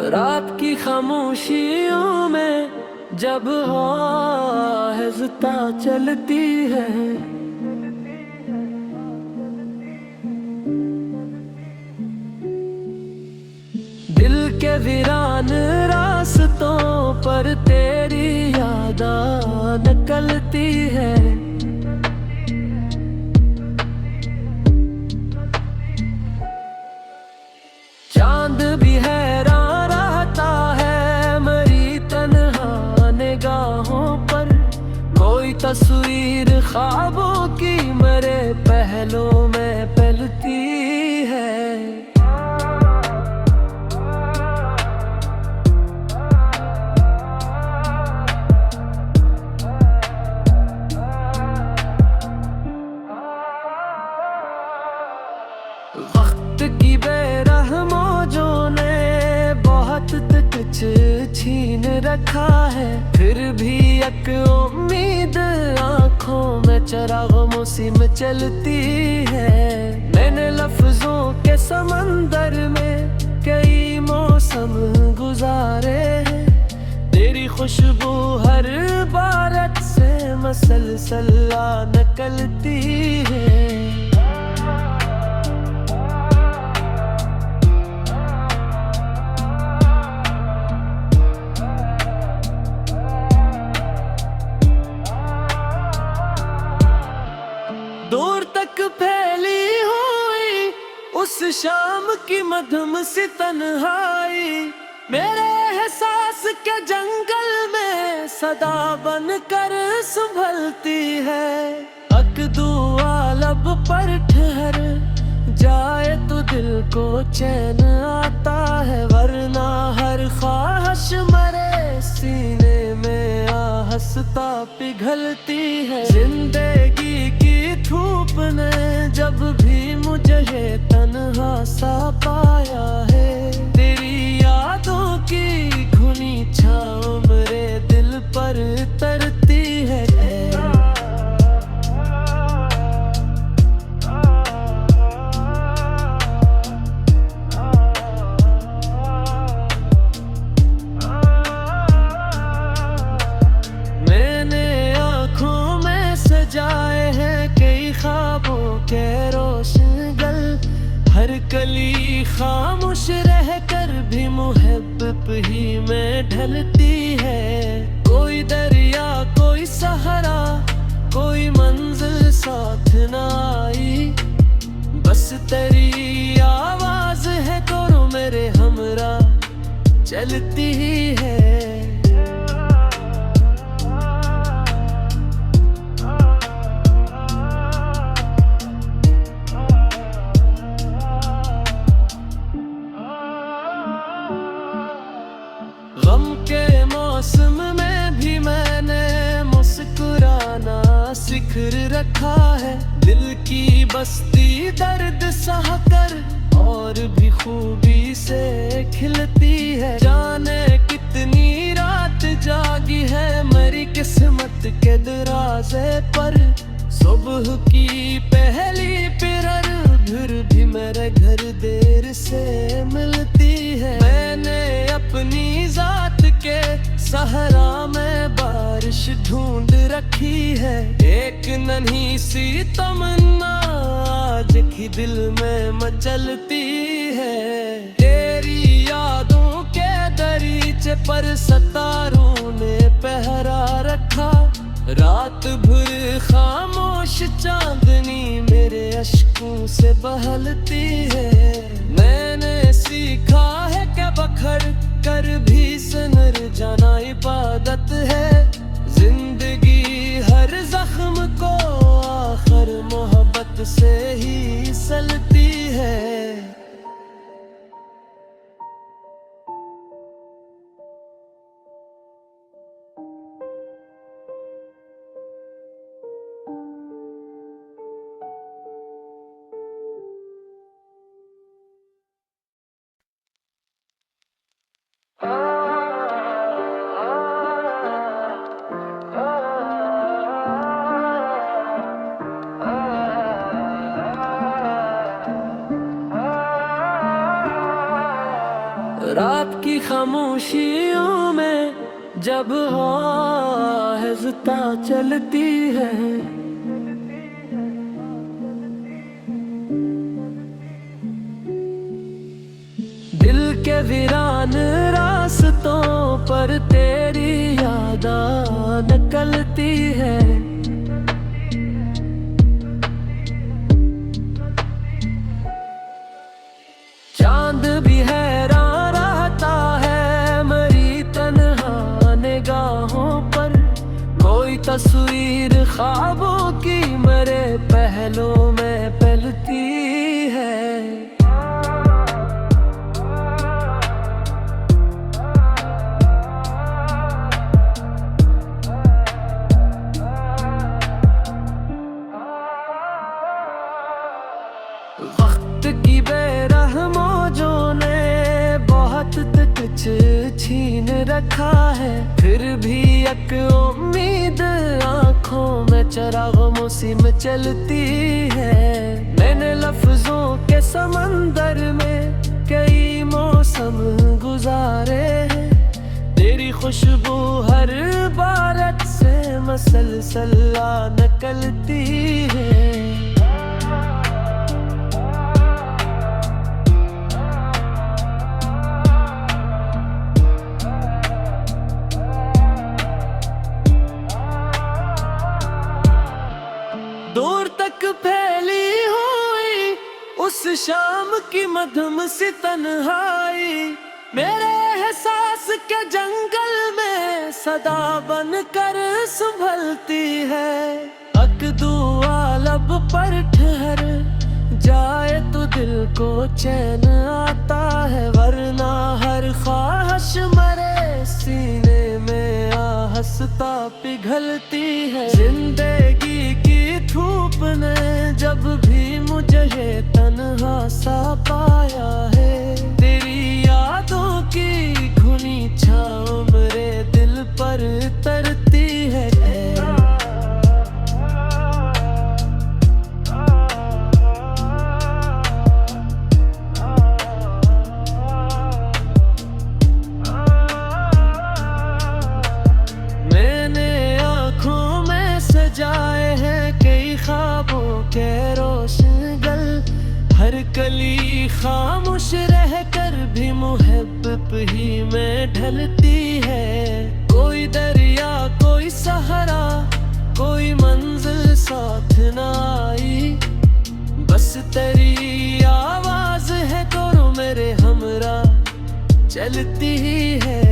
रात की खामोशियों में जब आहिस्ता चलती है, दिल के वीरान रास्तों पर तेरी याद निकलती है। चांद भी हैरान रहता है मेरी तन्हा निगाहों पर, कोई तस्वीर ख्वाबों की मेरे पहलों में पलती है। वक्त की बेरहमों ने बहुत कुछ छीन रखा है, फिर भी एक उम्मीद आंखों में चिरागों सी में चलती है। मैंने लफ्जों के समंदर में कई मौसम गुजारे हैं, तेरी खुशबू हर बारिश से मसलसल निकलती है। दूर तक फैली हुई उस शाम की मधुम सी तन्हाई, मेरे एहसास के जंगल में सदा बन कर संभलती है। अक दुआ लब पर ठहर जाए तो दिल को चैन आता है, वरना हर ख्वाहिश मरे सीने में आहस्ता पिघलती है। जिंदगी की धूप ने जब भी मुझे तन्हा सा पाया है, तेरी यादों की घुनी छाँव मेरे दिल पर तरती है। मैंने आँखों में सजाए हैं कई ख्वाबों के रोशनगल, हर कली खामोश रह कर भी मुहब्बत ही में ढलती है। कोई दरिया कोई सहारा कोई मंजिल साथ न आई, बस तेरी आवाज है करो मेरे हमरा चलती है। गम के मौसम में भी मैंने मुस्कुराना सीख रखा है, दिल की बस्ती दर्द सह कर और भी खूबी से खिलती है। जाने कितनी रात जागी है मेरी किस्मत के दरवाजे पर, सुबह की पहली पिरर फिर भी मेरे घर देर से मिलती है। मैंने अपनी जात के सहरा में बारिश ढूंढ रखी है, एक नन्ही सी तमन्ना आज की दिल में मचलती है। तेरी यादों के दरीचे पर सितारों ने पहरा रखा, रात भर खामोश चांदनी मेरे अश्कों से बहलती है। मैंने सीखा है कि बखर कर भी सनर जाना इबादत है, जिंदगी हर जख्म को आखिर मोहब्बत से ही सलती है। रात की खामोशियों में जब आहिस्ता चलती है, दिल के वीरान रास्तों पर तेरी याद निकलती है। चांद भी हैरान रहता है मेरी तन्हा निगाहों पर, कोई तस्वीर ख्वाबों की मेरे पहलों में पलती है। वक्त की बेरहमों ने बहुत कुछ छीन रखा है, फिर भी एक उम्मीद आंखों में चिरागों में चलती है। मैंने लफ्जों के समंदर में कई मौसम गुजारे हैं, तेरी खुशबू हर बारिश से मसलसल निकलती है। दूर तक फैली हुई उस शाम की मधुम सी तन्हाई, मेरे एहसास के जंगल में सदा बन कर संभलती है। अक दुआ लब पर ठहर जाए तो दिल को चैन आता है, वरना हर ख्वाहिश मरे सीने में आहस्ता पिघलती है। जिंदगी की धूप ने जब भी मुझे ये तन्हा सा पाया है, तेरी यादों की घुनी छाँव मेरे दिल पर तरती है। मैंने आँखों में सजाए हैं कई ख्वाबों के रोशनगल, हर कली खामोश रहकर भी मुहब्बत ही में ढलती है। कोई दरिया कोई सहारा कोई मंजिल साथ न आई, बस तेरी आवाज है करो मेरे हमरा चलती ही है।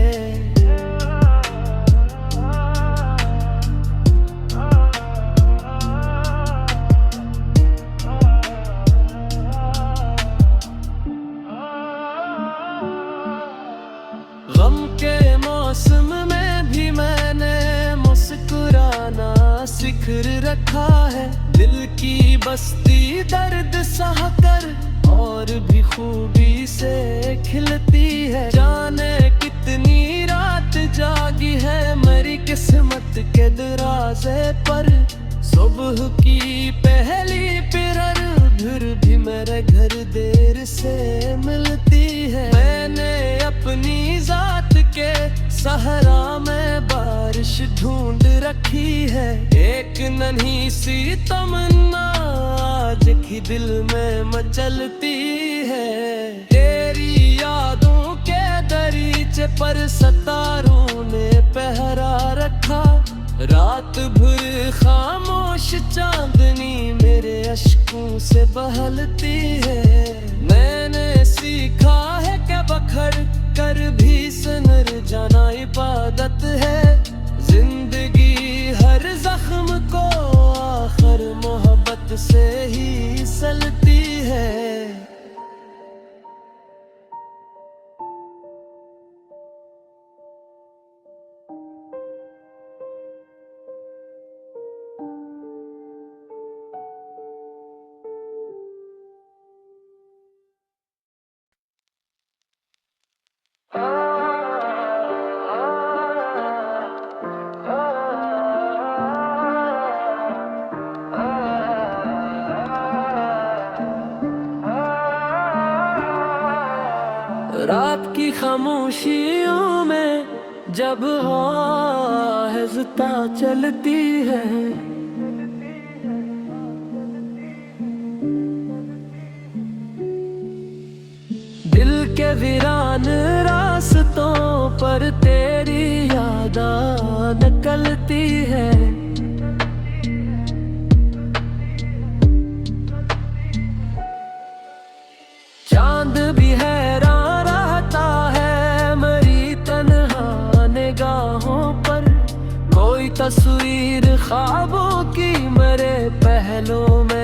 गम के मौसम में भी मैंने मुस्कुराना सीख रखा है, दिल की बस्ती दर्द सहकर और भी खूबी से खिलती है। जाने कितनी रात जागी है मेरी किस्मत के दरवाजे पर, सुबह की पहली पिरर फिर भी मेरे घर देर से मिलती है। मैंने अपनी जात के सहरा में बारिश ढूंढ रखी है, एक नन्ही सी तमन्ना आज की दिल में मचलती है। तेरी यादों के दरीचे पर सितारों ने पहरा रखा, रात भर खामोश चांदनी मेरे अश्कों से बहलती है। मैंने सीखा है कि बखर कर भी सनर जाना इबादत है, जिंदगी हर जख्म को आखिर मोहब्बत से ही सलती है। रात की खामोशियों में जब आहिस्ता चलती है, दिल के वीरान रास्तों पर तेरी याद निकलती है। चांद भी हैरान रहता है मेरी तन्हा निगाहों पर, कोई तस्वीर ख्वाबों की मेरे पहलों में